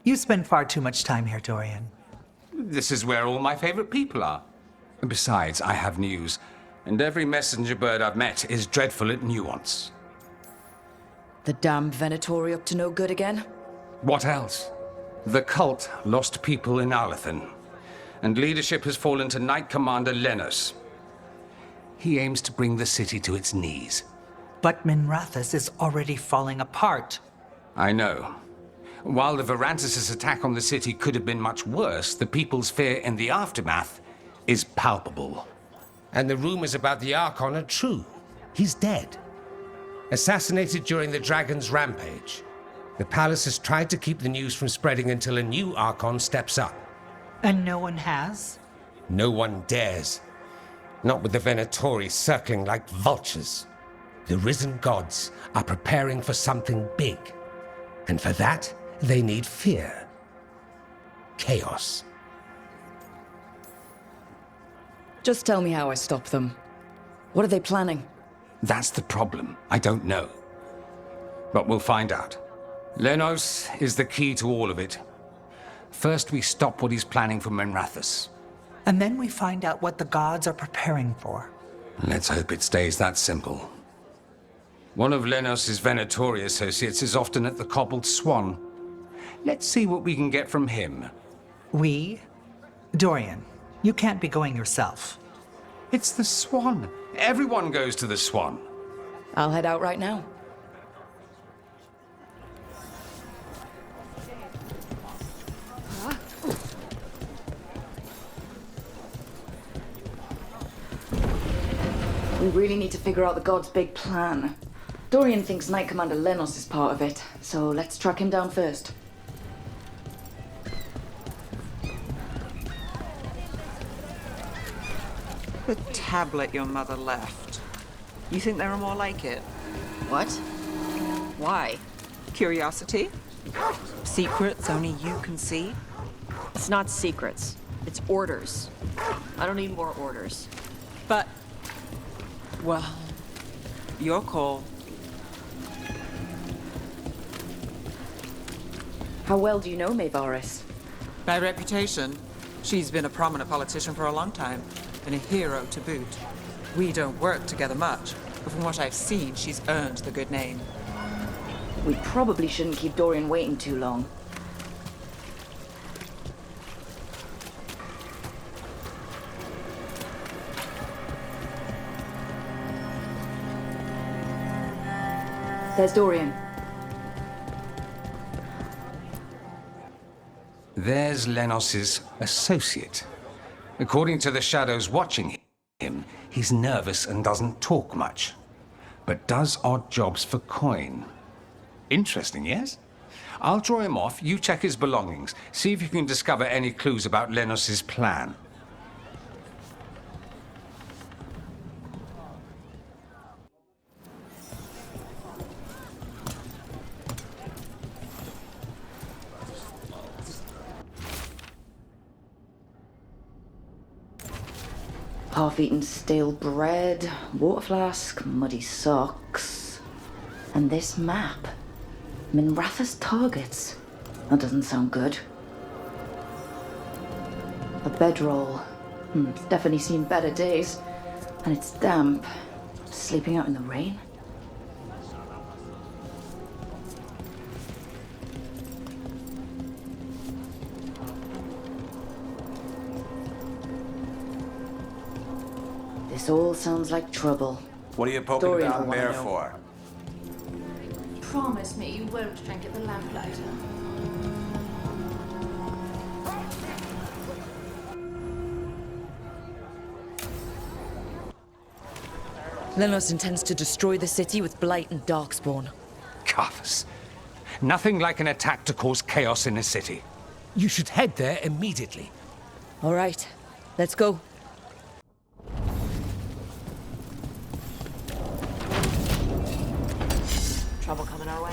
You spend far too much time here, Dorian. This is where all my favorite people are. Besides, I have news, and every messenger bird I've met is dreadful at nuance. The damn Venatori up to no good again? What else? The cult lost people in Alathan, and leadership has fallen to Knight Commander Lenos. He aims to bring the city to its knees. But Minrathous is already falling apart. I know. While the Varantis' attack on the city could have been much worse, the people's fear in the aftermath is palpable. And the rumors about the Archon are true. He's dead. Assassinated during the Dragon's rampage. The palace has tried to keep the news from spreading until a new Archon steps up. And no one has? No one dares. Not with the Venatori circling like vultures. The risen gods are preparing for something big. And for that, they need fear. Chaos. Just tell me how I stop them. What are they planning? That's the problem. I don't know. But we'll find out. Lenos is the key to all of it. First, we stop what he's planning for Minrathous. And then we find out what the gods are preparing for. Let's hope it stays that simple. One of Lenos' Venatori associates is often at the Cobbled Swan. Let's see what we can get from him. We? Dorian, you can't be going yourself. It's the Swan. Everyone goes to the Swan. I'll head out right now. We really need to figure out the god's big plan. Dorian thinks Knight Commander Lenos is part of it, so let's track him down first. The tablet your mother left. You think there are more like it? What? Why? Curiosity? Secrets only you can see? It's not secrets. It's orders. I don't need more orders. But... well... your call. How well do you know Maevaris? By reputation, she's been a prominent politician for a long time, and a hero to boot. We don't work together much, but from what I've seen, she's earned the good name. We probably shouldn't keep Dorian waiting too long. There's Dorian. There's Lenos' associate. According to the shadows watching him, he's nervous and doesn't talk much, but does odd jobs for coin. Interesting, yes? I'll draw him off, you check his belongings, see if you can discover any clues about Lenos' plan. Half-eaten stale bread, water flask, muddy socks, and this map. Minrathous targets. That doesn't sound good. A bedroll. It's definitely seen better days. And it's damp. Sleeping out in the rain. This all sounds like trouble. What are you poking Dorian down will wanna there know. for? Promise me you won't drink at the lamplighter. Lenos intends to destroy the city with Blight and Darkspawn. Carthus. Nothing like an attack to cause chaos in a city. You should head there immediately. All right, let's go. Trouble coming our way.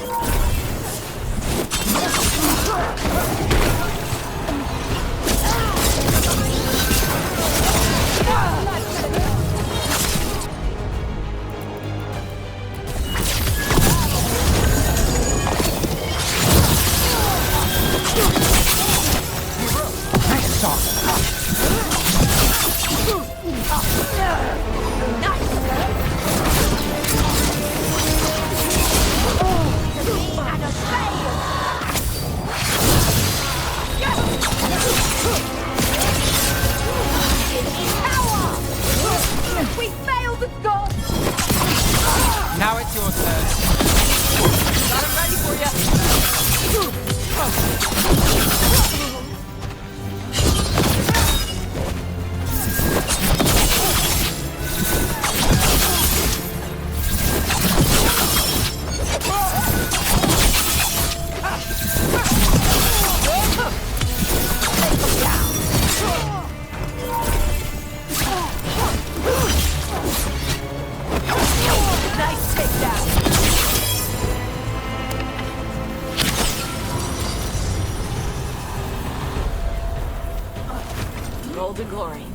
build in glory.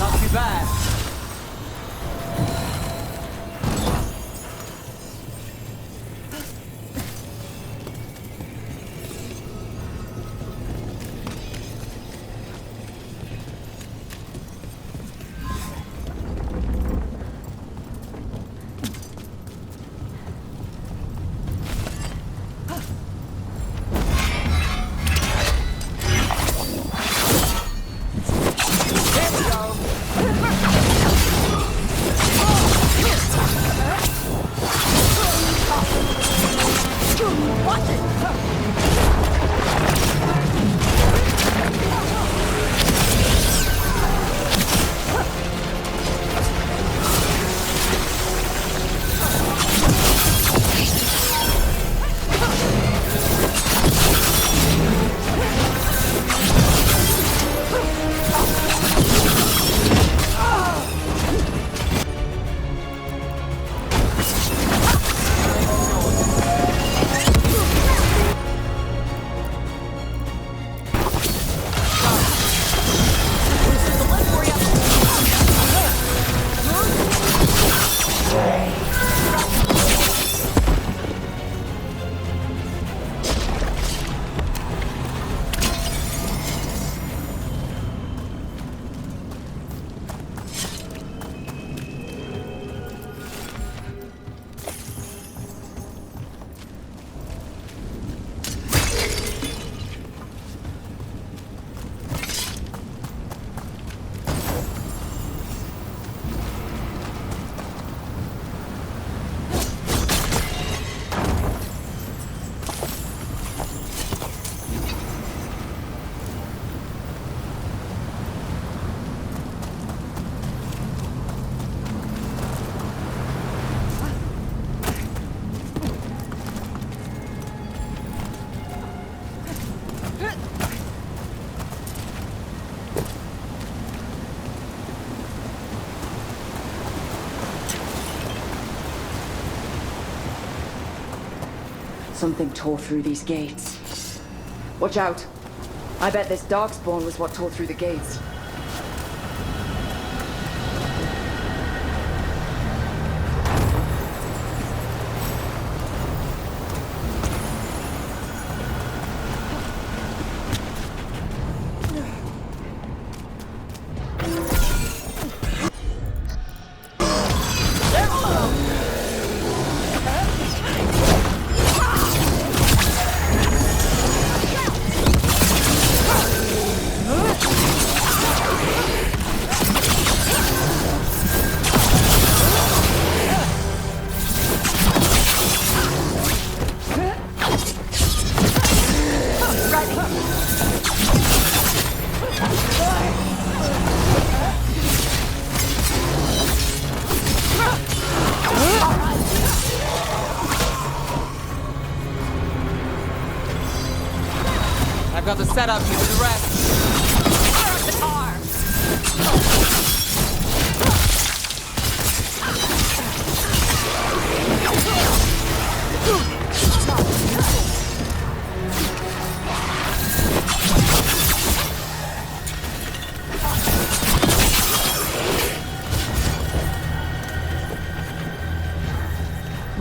Not too bad. Something tore through these gates. Watch out. I bet this darkspawn was what tore through the gates. I've got the setup, you do the rest. Fire up the car!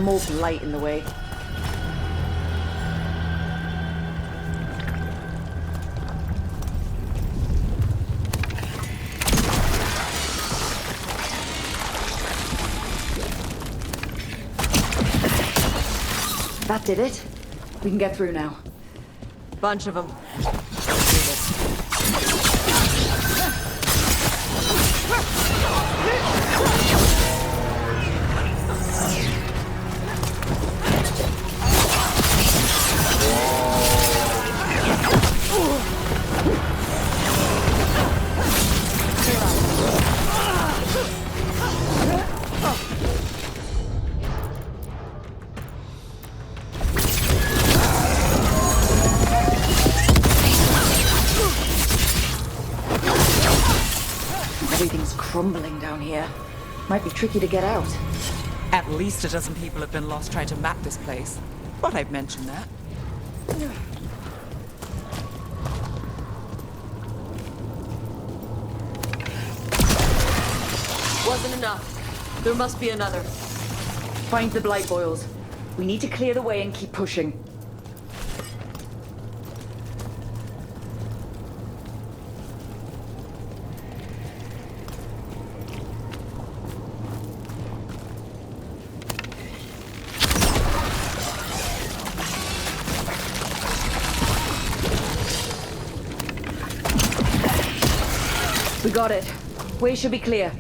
More light in the way. That did it. We can get through now. Bunch of them. Everything's crumbling down here. Might be tricky to get out. At least a dozen people have been lost trying to map this place. But I've mentioned that. Wasn't enough. There must be another. Find the blight boils. We need to clear the way and keep pushing. We got it. Way should be clear.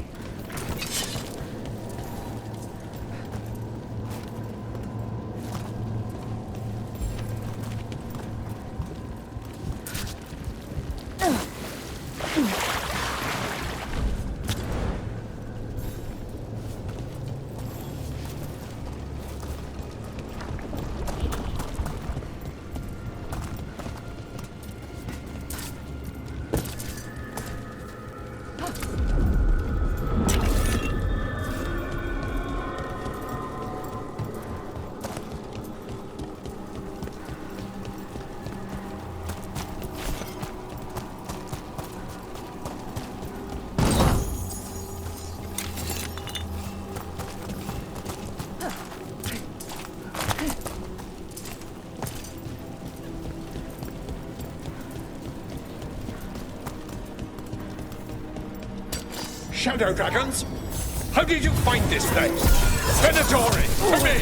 Shadow dragons? How did you find this place? Venatori, to me!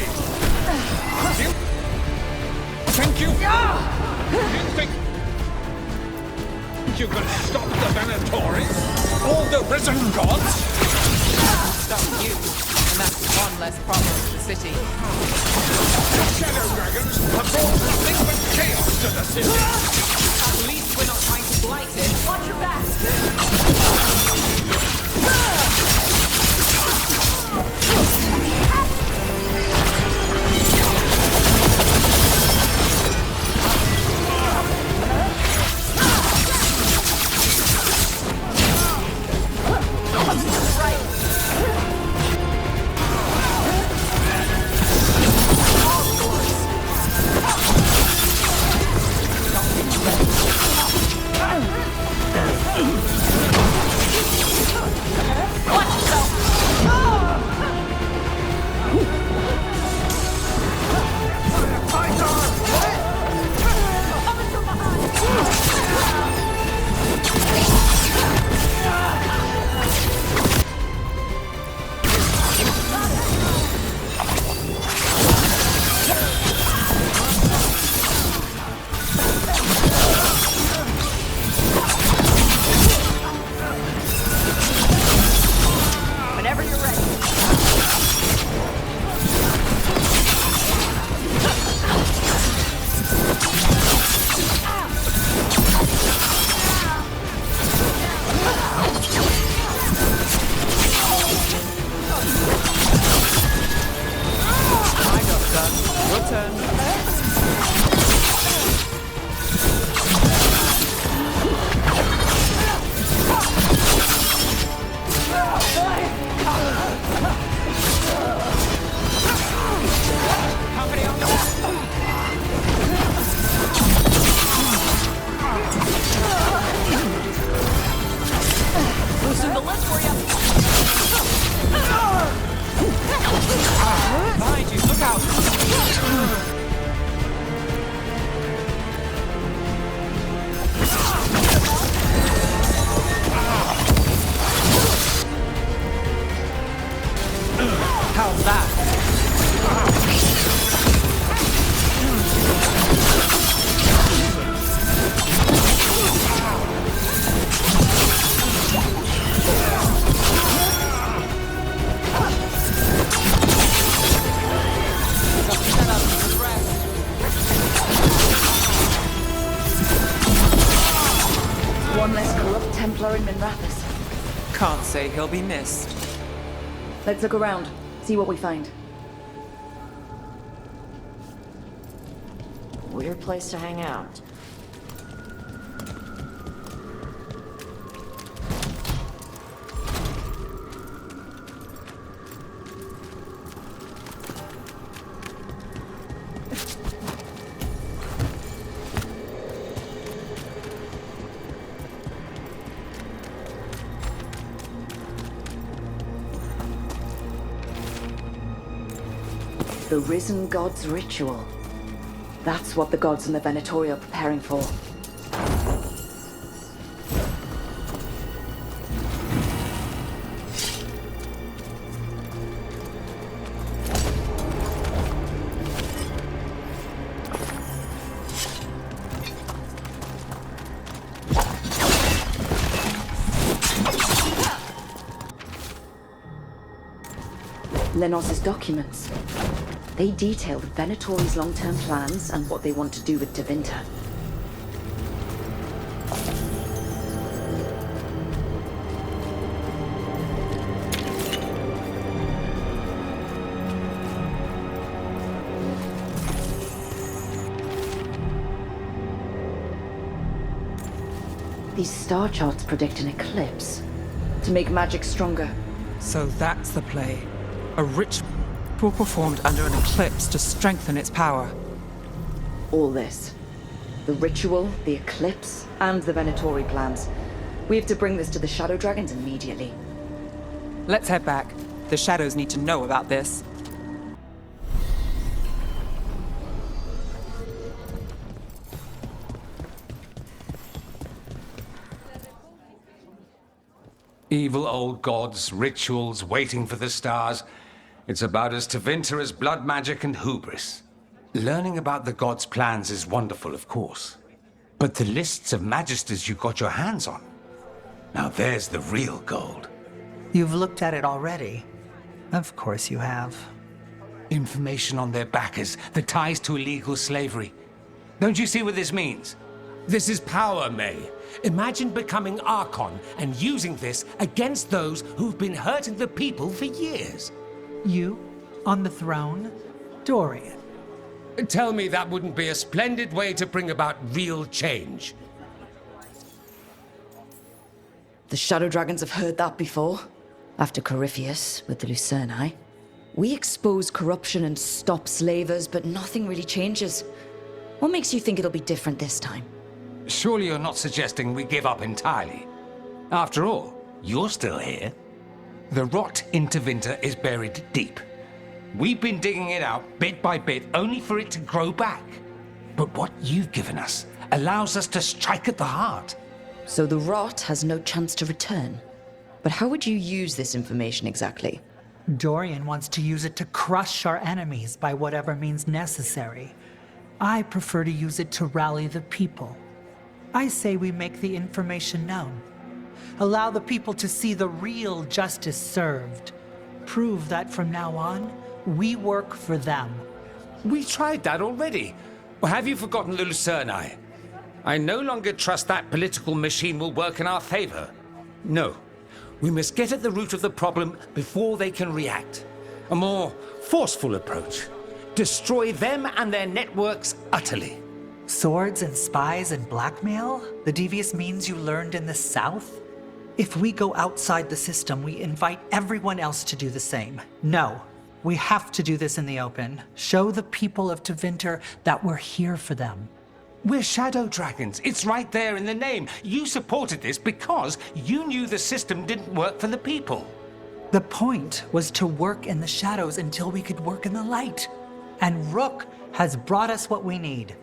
You... Think you... You think... You can stop the Venatori? All the risen gods? Stop you. And that's one less problem for the city. Shadow dragons have brought nothing but chaos to the city! At least we're not trying to blight it. Watch your back! Templar in Minrathous. Can't say he'll be missed. Let's look around, see what we find. Weird place to hang out. The Risen God's ritual. That's what the gods in the Venatori are preparing for. Lenos's documents. They detail the Venatori's long-term plans and what they want to do with Tevinter. These star charts predict an eclipse to make magic stronger. So that's the play. A ritual performed under an eclipse to strengthen its power. All this. The ritual, the eclipse, and the Venatori plans. We have to bring this to the Shadow Dragons immediately. Let's head back. The Shadows need to know about this. Evil old gods, rituals, waiting for the stars. It's about as Tevinter as blood magic and hubris. Learning about the gods' plans is wonderful, of course. But the lists of magisters you got your hands on, now there's the real gold. You've looked at it already. Of course you have. Information on their backers, the ties to illegal slavery. Don't you see what this means? This is power, May. Imagine becoming Archon and using this against those who've been hurting the people for years. You, on the throne? Dorian. Tell me that wouldn't be a splendid way to bring about real change. The Shadow Dragons have heard that before. After Corypheus, with the Lucerni. We expose corruption and stop slavers, but nothing really changes. What makes you think it'll be different this time? Surely you're not suggesting we give up entirely. After all, you're still here. The rot in Tevinter is buried deep. We've been digging it out bit by bit, only for it to grow back. But what you've given us allows us to strike at the heart. So the rot has no chance to return. But how would you use this information exactly? Dorian wants to use it to crush our enemies by whatever means necessary. I prefer to use it to rally the people. I say we make the information known. Allow the people to see the real justice served. Prove that from now on, we work for them. We tried that already. Or have you forgotten the Lucerni? I no longer trust that political machine will work in our favor. No. We must get at the root of the problem before they can react. A more forceful approach. Destroy them and their networks utterly. Swords and spies and blackmail? The devious means you learned in the South? If we go outside the system, we invite everyone else to do the same. No, we have to do this in the open. Show the people of Tevinter that we're here for them. We're Shadow Dragons. It's right there in the name. You supported this because you knew the system didn't work for the people. The point was to work in the shadows until we could work in the light. And Rook has brought us what we need.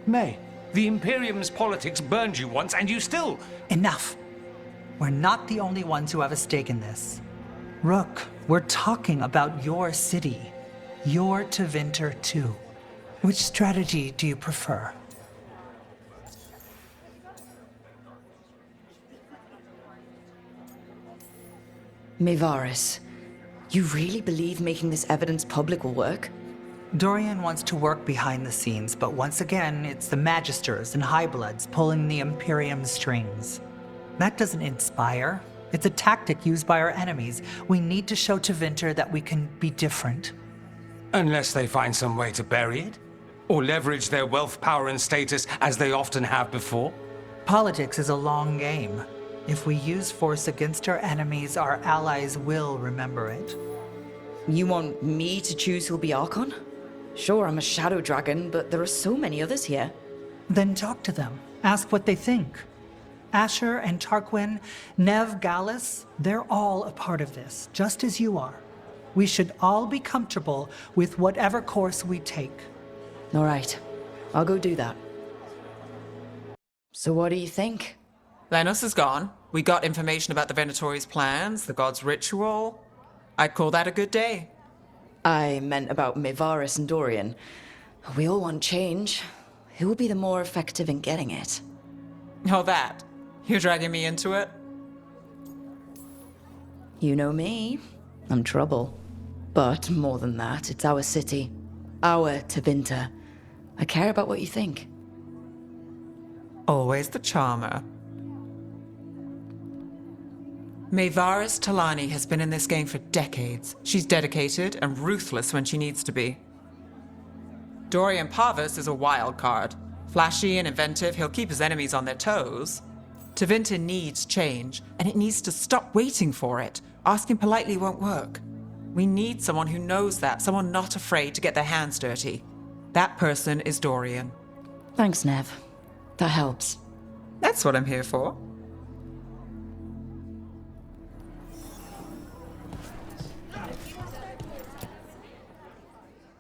May, the Imperium's politics burned you once and you still... Enough. We're not the only ones who have a stake in this. Rook, we're talking about your city. Your Tevinter too. Which strategy do you prefer? Mevaris, you really believe making this evidence public will work? Dorian wants to work behind the scenes, but once again, it's the Magisters and Highbloods pulling the Imperium's strings. That doesn't inspire. It's a tactic used by our enemies. We need to show Tevinter that we can be different. Unless they find some way to bury it? Or leverage their wealth, power, and status as they often have before? Politics is a long game. If we use force against our enemies, our allies will remember it. You want me to choose who'll be Archon? Sure, I'm a shadow dragon, but there are so many others here. Then talk to them. Ask what they think. Asher and Tarquin, Neve, Gallus, they're all a part of this, just as you are. We should all be comfortable with whatever course we take. All right, I'll go do that. So what do you think? Lenos is gone. We got information about the Venatori's plans, the god's ritual. I'd call that a good day. I meant about Mevaris and Dorian. We all want change. Who will be the more effective in getting it? Oh, that. You're dragging me into it? You know me. I'm trouble. But more than that, it's our city. Our Tevinter. I care about what you think. Always the charmer. Mevaris Talani has been in this game for decades. She's dedicated and ruthless when she needs to be. Dorian Parvis is a wild card. Flashy and inventive, he'll keep his enemies on their toes. Tevinter needs change, and it needs to stop waiting for it. Asking politely won't work. We need someone who knows that, someone not afraid to get their hands dirty. That person is Dorian. Thanks, Neve. That helps. That's what I'm here for.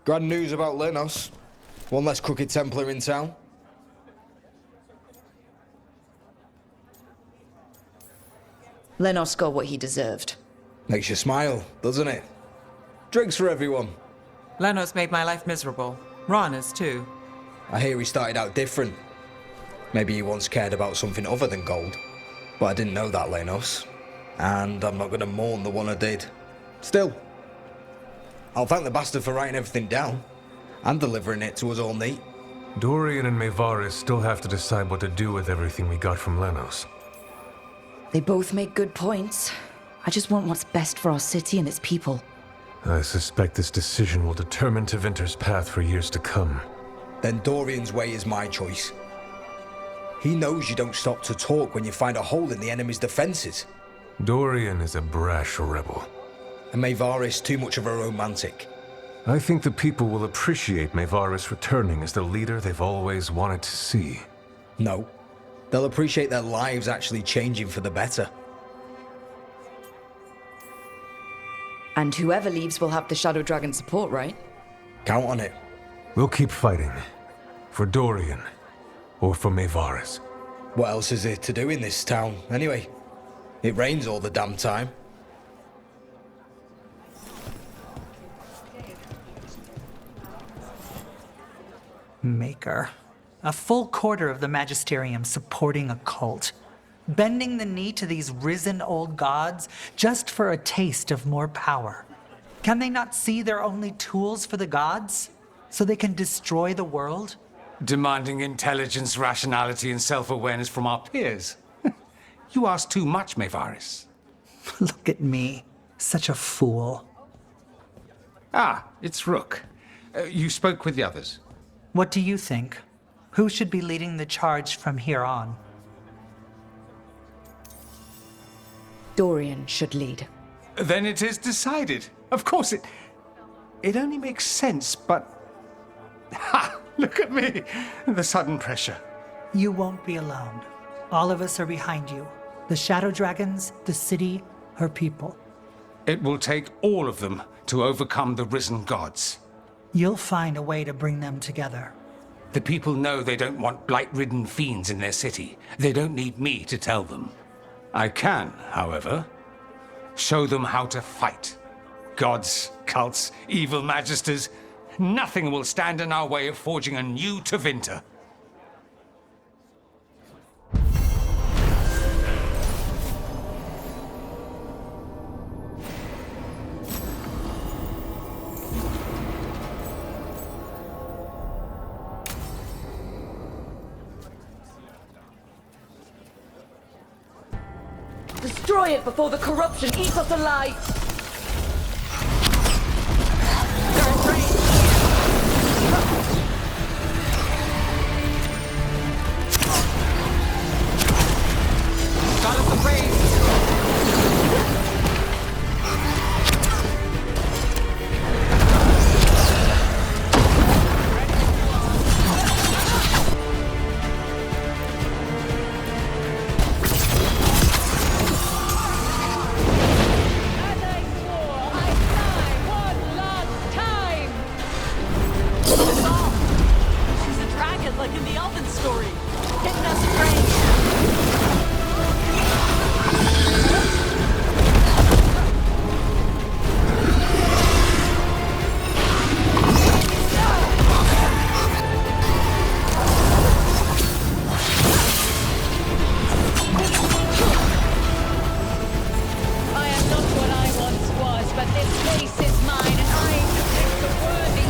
Grand news about Lenos. One less crooked Templar in town. Lenos got what he deserved. Makes you smile, doesn't it? Drinks for everyone. Lenos made my life miserable. Rana's too. I hear he started out different. Maybe he once cared about something other than gold. But I didn't know that, Lenos. And I'm not going to mourn the one I did. Still, I'll thank the bastard for writing everything down. And delivering it to us all neat. Dorian and Mevaris still have to decide what to do with everything we got from Lenos. They both make good points. I just want what's best for our city and its people. I suspect this decision will determine Tevinter's path for years to come. Then Dorian's way is my choice. He knows you don't stop to talk when you find a hole in the enemy's defenses. Dorian is a brash rebel. And Mevaris too much of a romantic. I think the people will appreciate Mevaris returning as the leader they've always wanted to see. No. They'll appreciate their lives actually changing for the better. And whoever leaves will have the Shadow Dragon support, right? Count on it. We'll keep fighting. For Dorian. Or for Mevaris. What else is there to do in this town, anyway? It rains all the damn time. Maker. A full quarter of the Magisterium supporting a cult. Bending the knee to these risen old gods just for a taste of more power. Can they not see they're only tools for the gods? So they can destroy the world? Demanding intelligence, rationality, and self-awareness from our peers. You ask too much, Mevaris. Look at me. Such a fool. Ah, it's Rook. You spoke with the others. What do you think? Who should be leading the charge from here on? Dorian should lead. Then it is decided. Of course, it only makes sense, but... Ha! Look at me! The sudden pressure. You won't be alone. All of us are behind you. The Shadow Dragons, the city, her people. It will take all of them to overcome the risen gods. You'll find a way to bring them together. The people know they don't want blight-ridden fiends in their city. They don't need me to tell them. I can, however, show them how to fight. Gods, cults, evil magisters, nothing will stand in our way of forging a new Tevinter. destroy it before the corruption eats us alive! Got us a raise! She's a dragon, like in the Elven story. Hitting us straight. I am not what I once was, but this place is mine, and I protect the worthy.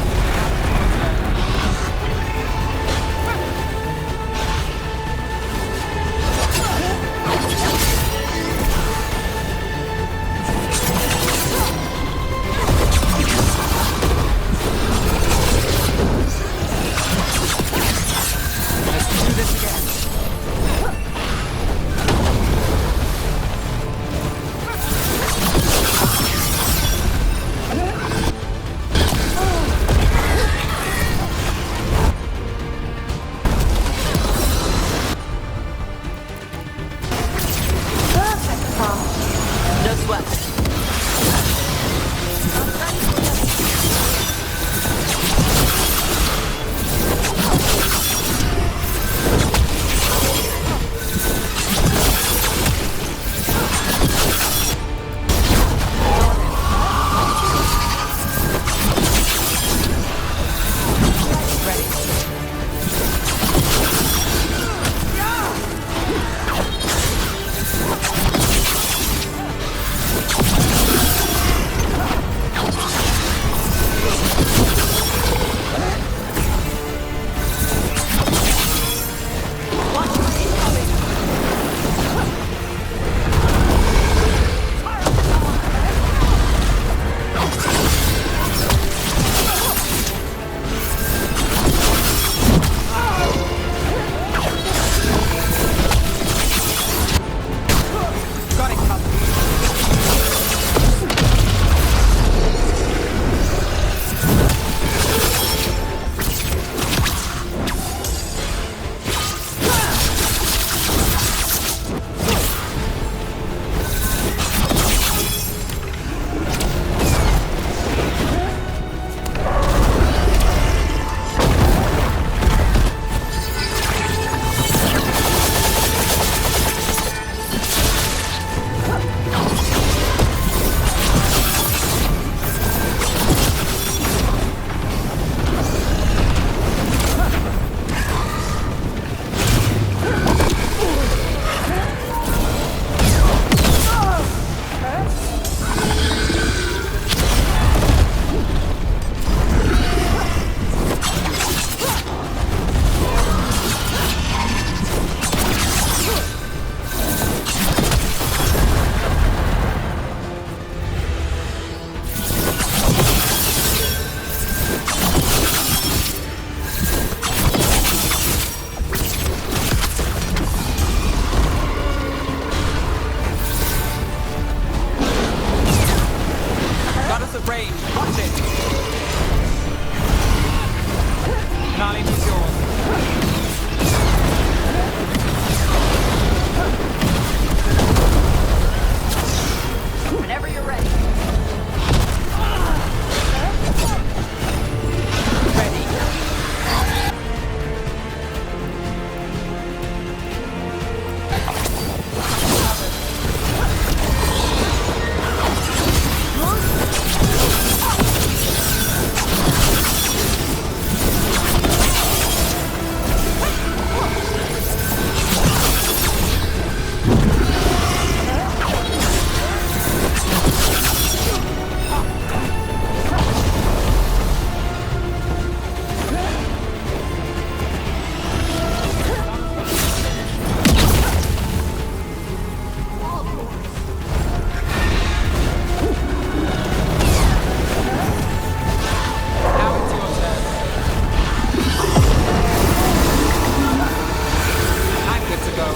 All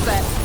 set.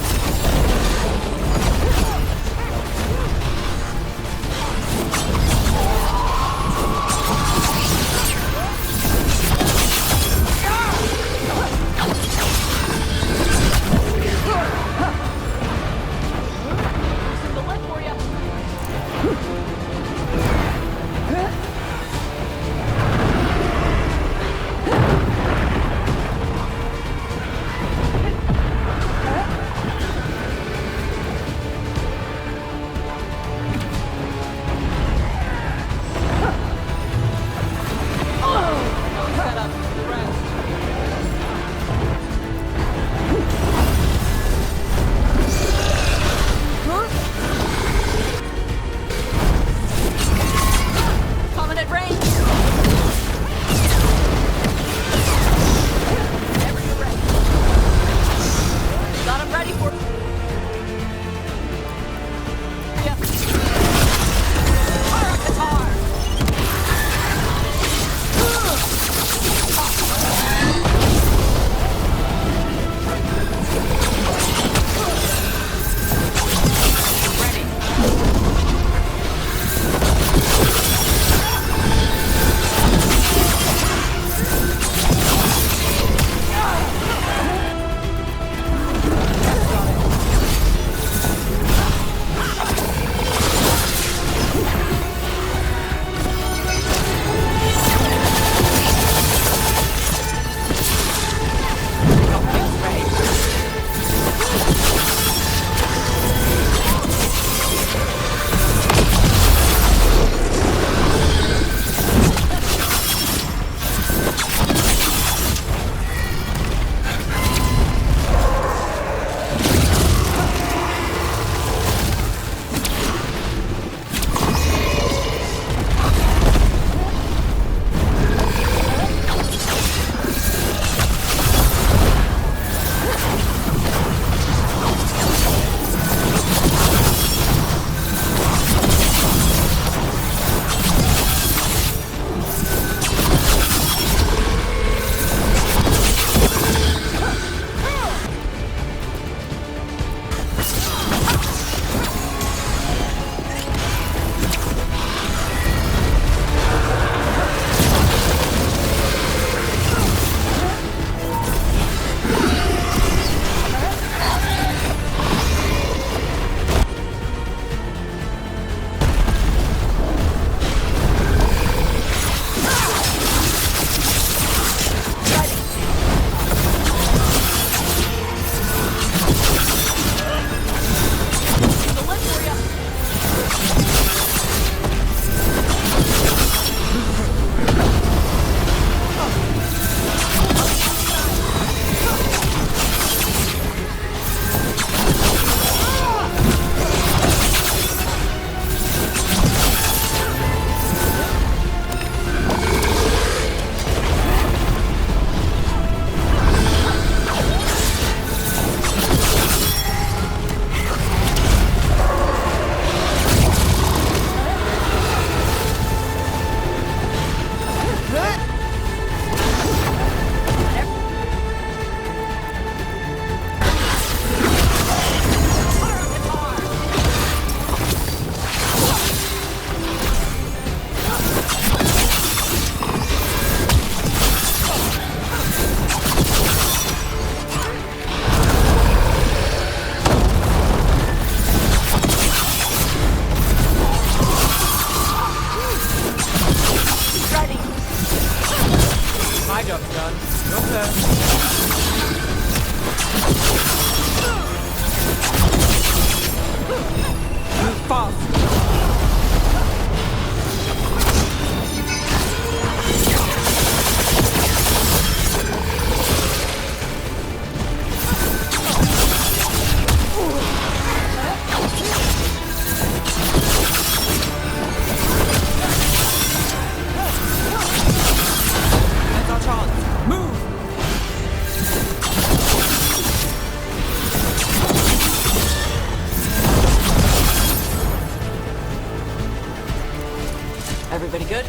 Everybody good?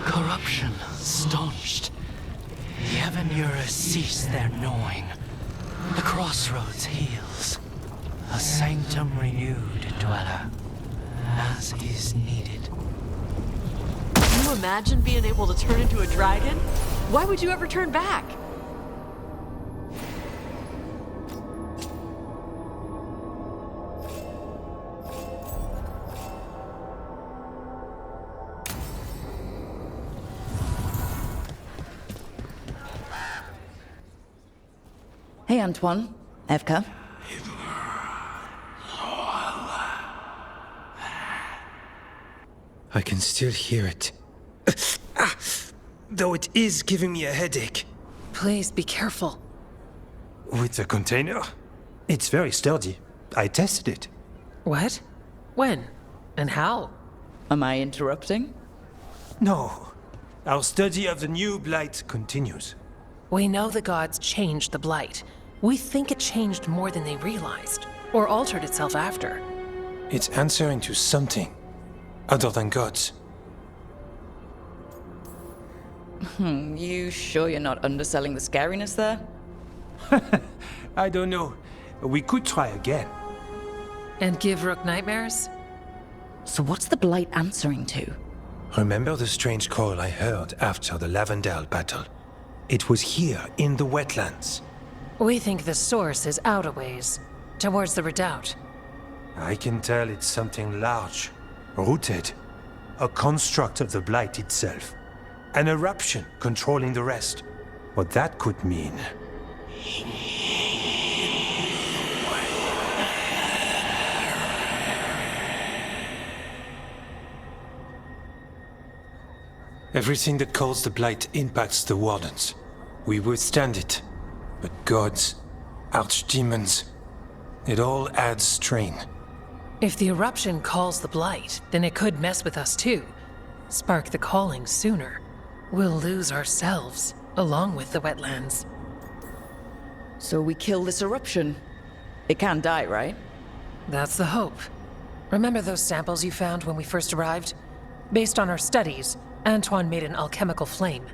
Corruption staunched. The Evanura cease their gnawing. The crossroads heals. A sanctum renewed, dweller, as is needed. Can you imagine being able to turn into a dragon? Why would you ever turn back? Hey, Antoine. Evka. I can still hear it. Though it is giving me a headache. Please be careful. With the container? It's very sturdy. I tested it. What? When? And how? Am I interrupting? No. Our study of the new blight continues. We know the gods changed the blight. We think it changed more than they realized, or altered itself after. It's answering to something other than gods. You sure you're not underselling the scariness there? I don't know. We could try again. And give Rook nightmares? So what's the blight answering to? Remember the strange call I heard after the Lavendale battle? It was here, in the wetlands. We think the source is out a ways, towards the redoubt. I can tell it's something large, rooted. A construct of the blight itself. An eruption controlling the rest. What that could mean. Everything that calls the blight impacts the Wardens. We withstand it. But gods, archdemons, it all adds strain. If the eruption calls the blight, then it could mess with us too. Spark the calling sooner. We'll lose ourselves, along with the wetlands. So we kill this eruption. It can't die, right? That's the hope. Remember those samples you found when we first arrived? Based on our studies, Antoine made an alchemical flame.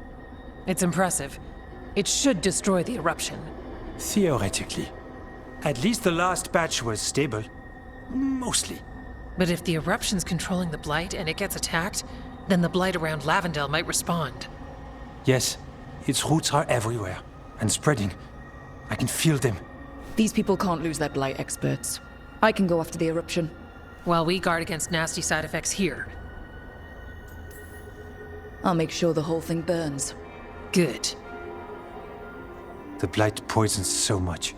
It's impressive. It should destroy the eruption. Theoretically. At least the last batch was stable. Mostly. But if the eruption's controlling the blight and it gets attacked, then the blight around Lavendale might respond. Yes, its roots are everywhere. And spreading. I can feel them. These people can't lose their blight experts. I can go after the eruption. While we guard against nasty side effects here. I'll make sure the whole thing burns. Good. The blight poisons so much.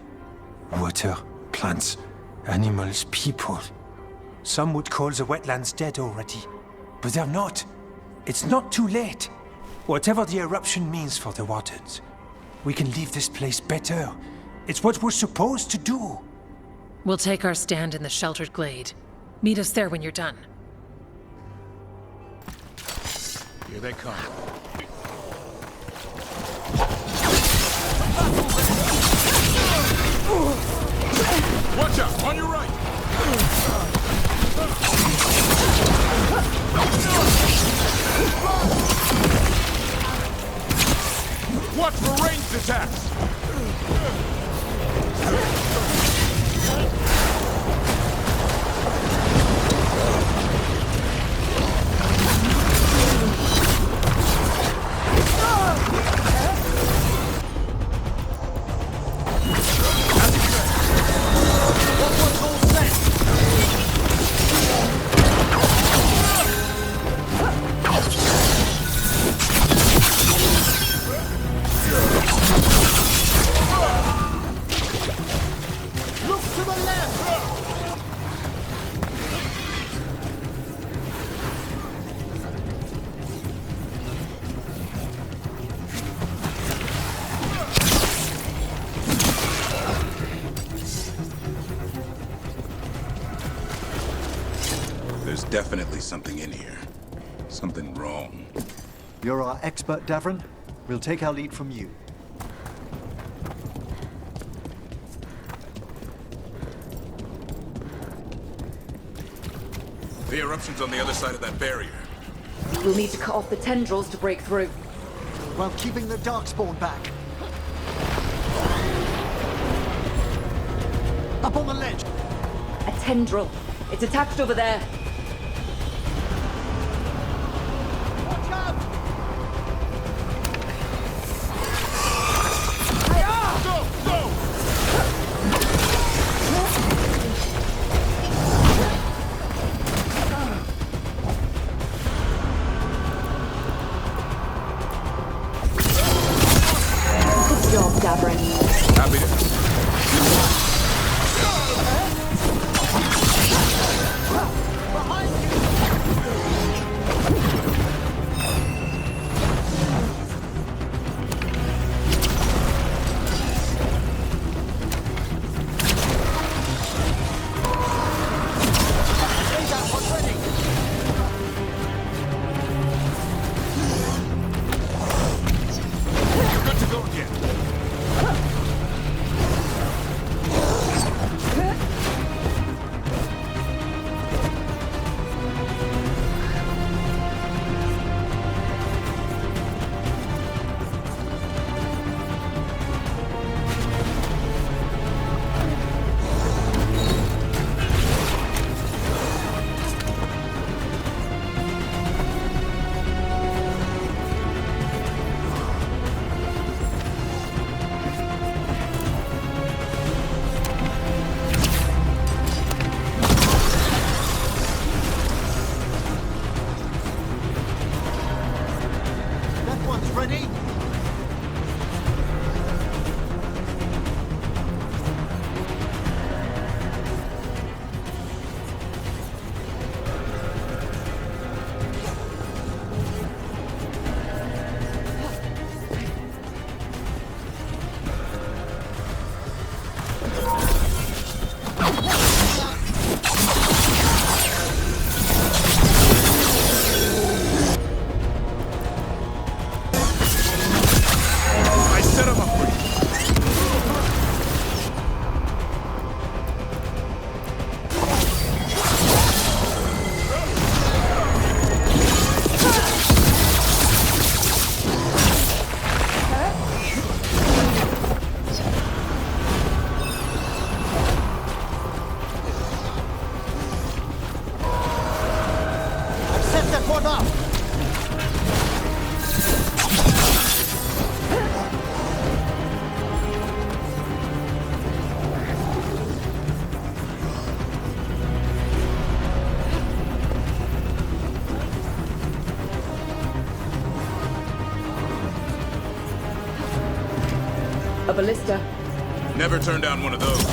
Water, plants, animals, people. Some would call the wetlands dead already. But they're not. It's not too late. Whatever the eruption means for the Wardens, we can leave this place better. It's what we're supposed to do. We'll take our stand in the sheltered glade. Meet us there when you're done. Here they come. Watch out! On your right! Watch for ranged attacks! There's definitely something in here. Something wrong. You're our expert, Davron. We'll take our lead from you. The eruption's on the other side of that barrier. We'll need to cut off the tendrils to break through. While keeping the darkspawn back. Up on the ledge. A tendril. It's attached over there. Watch out! Go! Go! Good job, Davrin. Happy to... Good to go again. That one's ready. I set him up for you. I've set that one up. A ballista. Never turn down one of those.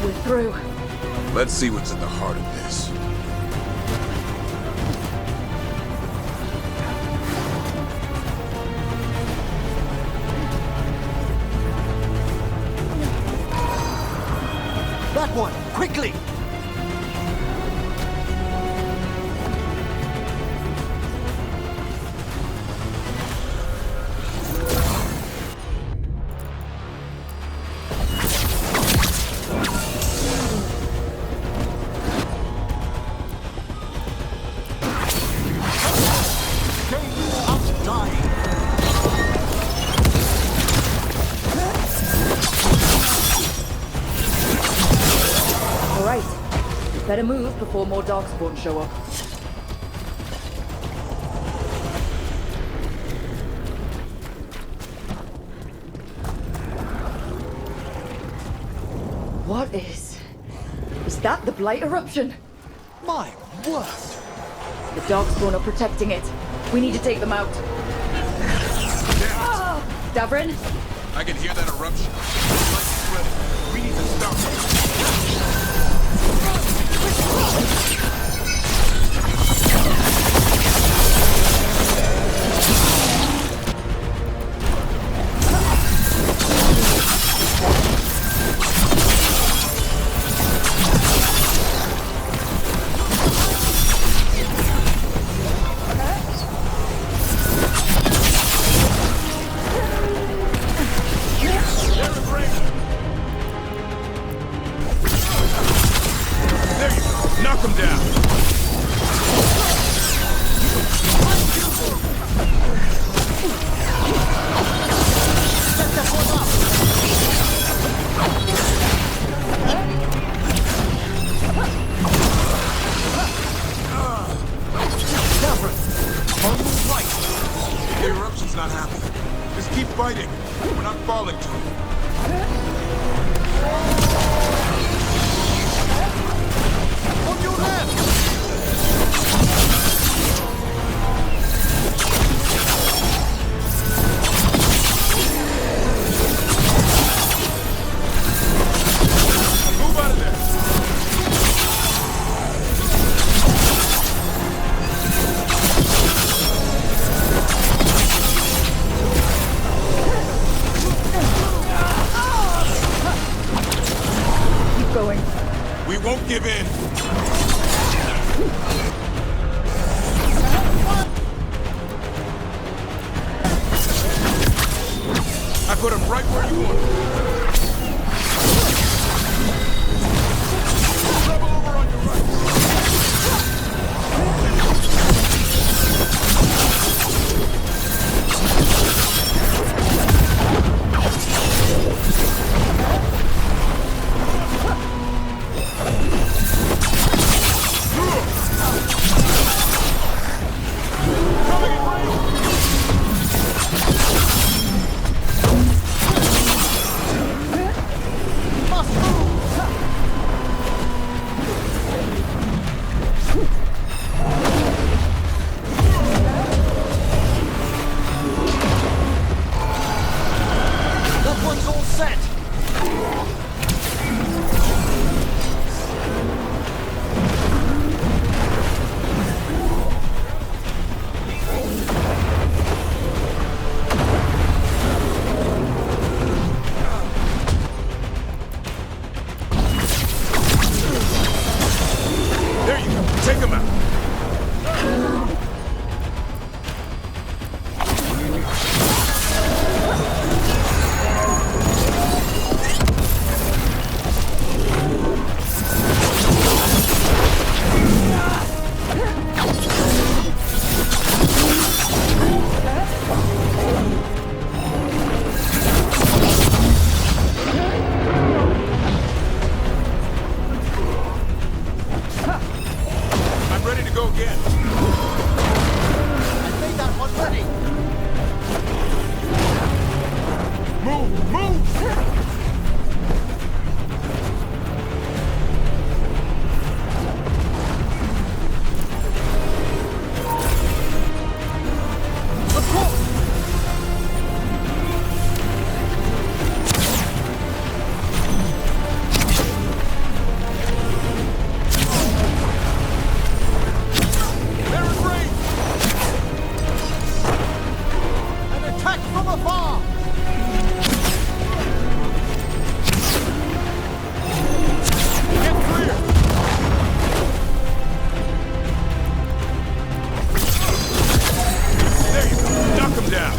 We're through. Let's see what's at the heart of this. That one, quickly! Out dying. All right. Better move before more darkspawn show up. What is... Is that the Blight eruption? My word! The darkspawn are protecting it. We need to take them out. Davrin? I can hear that eruption. Light spreading. We need to stop it. not happy. Just keep fighting. We're not falling to it. On your left! Move out of there! Keep going. We won't give in. I put him right where you want him. Rebel over on your right. That one's all set. There you go. Take him out. I'm ready to go again. I made that one ready. Move! Move! Of course. They're in range! An attack from afar. Get clear! There you go. Knock him down.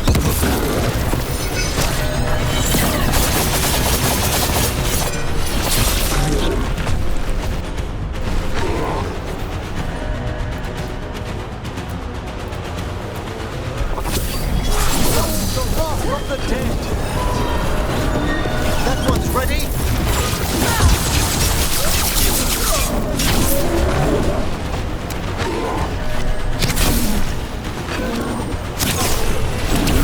The wrath of the dead. That one's ready.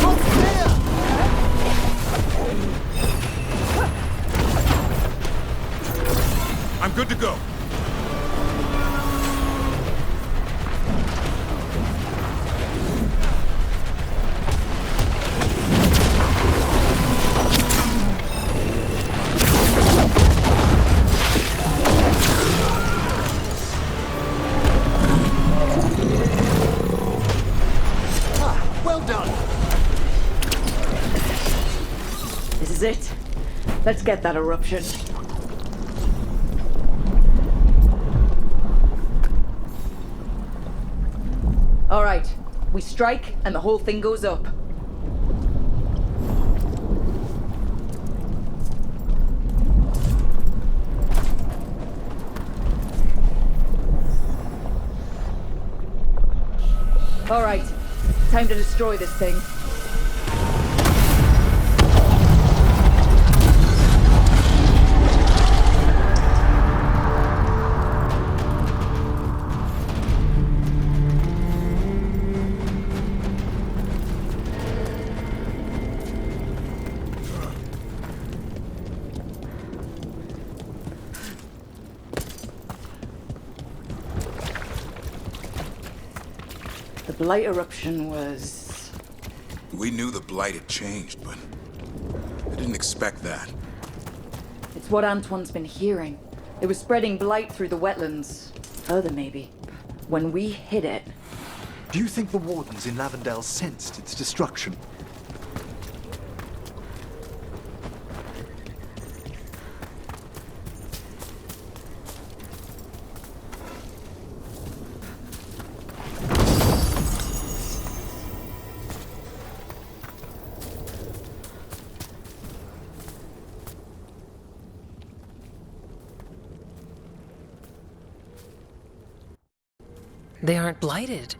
Look here. I'm good to go. Ah, well done. This is it. Let's get that eruption. All right. We strike and the whole thing goes up. All right. Time to destroy this thing. The Blight eruption was... We knew the Blight had changed, but I didn't expect that. It's what Antoine's been hearing. It was spreading Blight through the wetlands. Further, maybe. When we hit it... Do you think the Wardens in Lavendale sensed its destruction? They aren't blighted.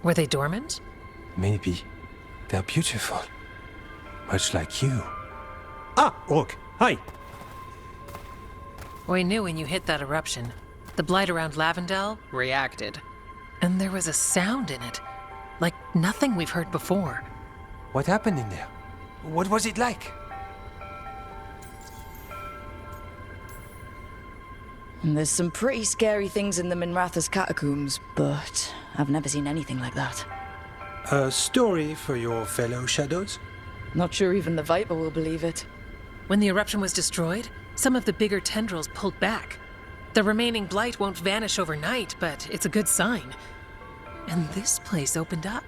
Were they dormant? Maybe. They're beautiful. Much like you. Ah, Rook, hi. We knew when you hit that eruption. The blight around Lavendale reacted. And there was a sound in it. Like nothing we've heard before. What happened in there? What was it like? And there's some pretty scary things in the Minratha's catacombs, but I've never seen anything like that. A story for your fellow shadows? Not sure even the Viper will believe it. When the eruption was destroyed, some of the bigger tendrils pulled back. The remaining blight won't vanish overnight, but it's a good sign. And this place opened up.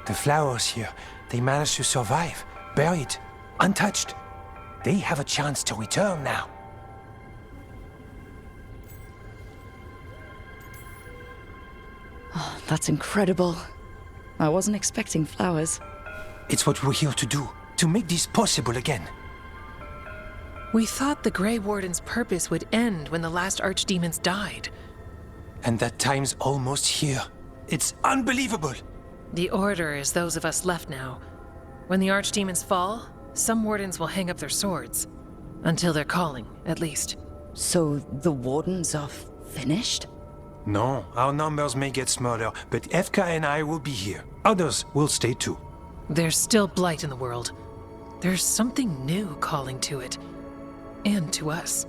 The flowers here, they managed to survive, buried, untouched. They have a chance to return now. Oh, that's incredible. I wasn't expecting flowers. It's what we're here to do, to make this possible again. We thought the Grey Warden's purpose would end when the last archdemons died. And that time's almost here. It's unbelievable! The Order is those of us left now. When the archdemons fall, some wardens will hang up their swords. Until they're calling, at least. So the Wardens are finished? No, our numbers may get smaller, but Efka and I will be here. Others will stay too. There's still blight in the world. There's something new calling to it. And to us.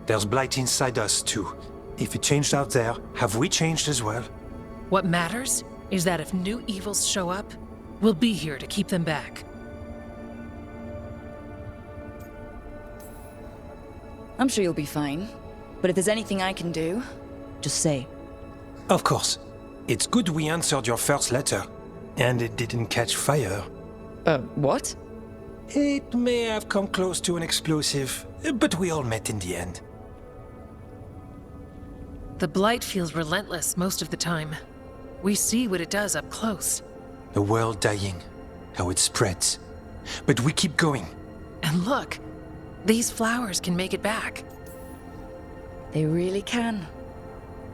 There's blight inside us too. If it changed out there, have we changed as well? What matters is that if new evils show up, we'll be here to keep them back. I'm sure you'll be fine. But if there's anything I can do, just say. Of course. It's good we answered your first letter. And it didn't catch fire. What? It may have come close to an explosive, but we all met in the end. The blight feels relentless most of the time. We see what it does up close. The world dying, how it spreads. But we keep going. And look, these flowers can make it back. They really can.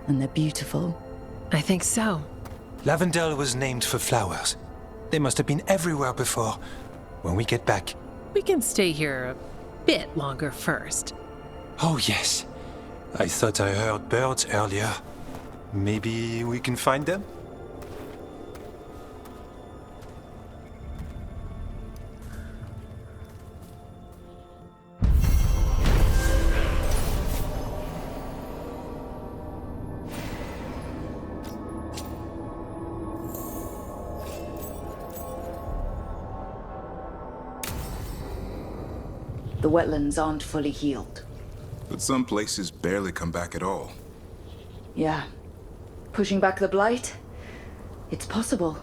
And they're beautiful. I think so. Lavendale was named for flowers. They must have been everywhere before. When we get back... We can stay here a bit longer first. Oh yes. I thought I heard birds earlier. Maybe we can find them? The wetlands aren't fully healed. But some places barely come back at all. Yeah. Pushing back the blight? It's possible.